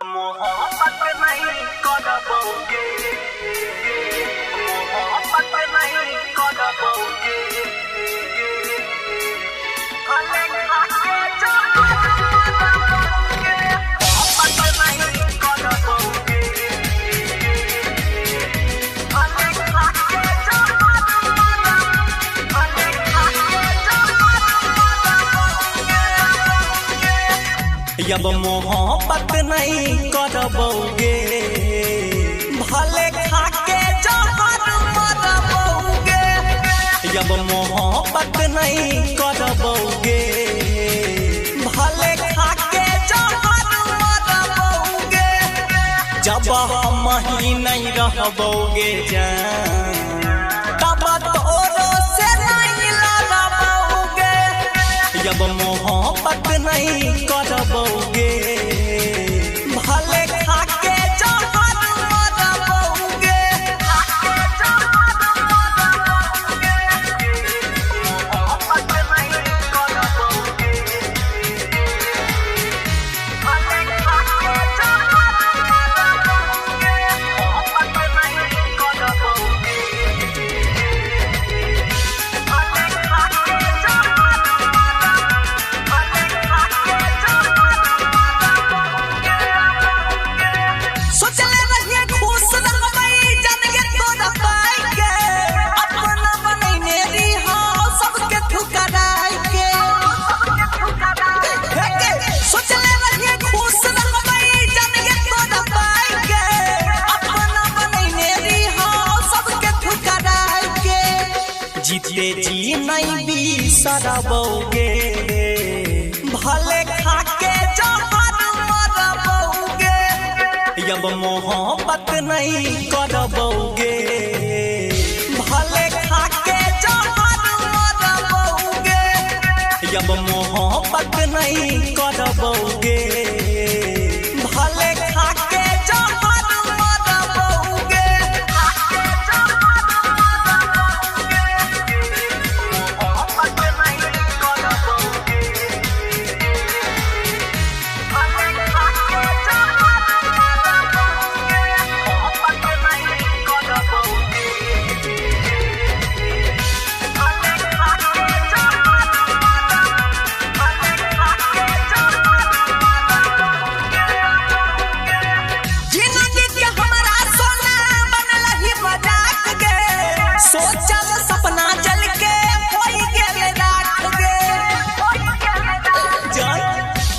मोहब्बत नहीं कर पाओगे, मोहब्बत नहीं कर पाओगे, भले खाके जाओगे, मोहब्बत नहीं कर पाओगे, भले खाके जाओगे, भले खाके जाओगे। जब मोहब्बत नहीं करबोगे, भले खाके जहर मरबोगे। जब मोहब्बत नहीं करबोगे, भले खाके जहर मरबोगे। जब हम ही नहीं रहबोगे जान, तब तोरो से नहीं लड़बोगे। जब मोहब्बत नहीं करबोगे, भले खाके जहर मरबोगे, खाके जहर मरबोगे। मोहब्बत नहीं करबोगे, भले खाके जहर मरबोगे, मोहब्बत नहीं करबोगे, भले खाके जहर सोचले रहिए खुश रहबै जनगे तोरा पाई के, अपना बनैने रही सबके ठुकराई के। सोचले रहिए खुश रहबै जनगे तोरा पाई के, अपना बनैने रही सबके ठुकराई के। जीते जी नहीं बिसरबोगे, भले खाके जहर मरबोगे। जब मोहब्बत नहीं करबोगे, भले खाके जहर मरबोगे। जब मोहब्बत नहीं करबोगे, भले खाके जहर मरबोगे, खाके जहर मरबोगे। मोहब्बत नहीं करबोगे, भले खाके जहर मरबोगे, मोहब्बत नहीं करबोगे, भले खाके जहर भले खाके जहर मरबोगे। जिंदगी के हमरा सोना बनल ही मजाक गे, सोचल सपना जल के होई गेल रात गे।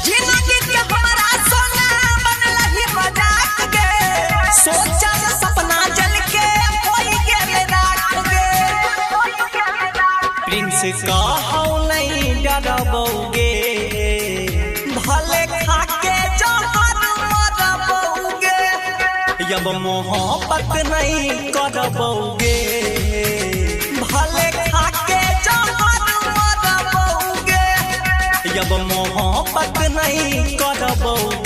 जिंदगी के हमरा सोना बनल ही मजाक गे, सोचल सपना जल के होई गेल रात गे। प्रिंस कहौ नहीं डरबोगे, भले खाके जहर मरबोगे। जब मोहब्बत नहीं करबोगे, भले खाके जहर मरबोगे। जब मोहब्बत नहीं करबोगे,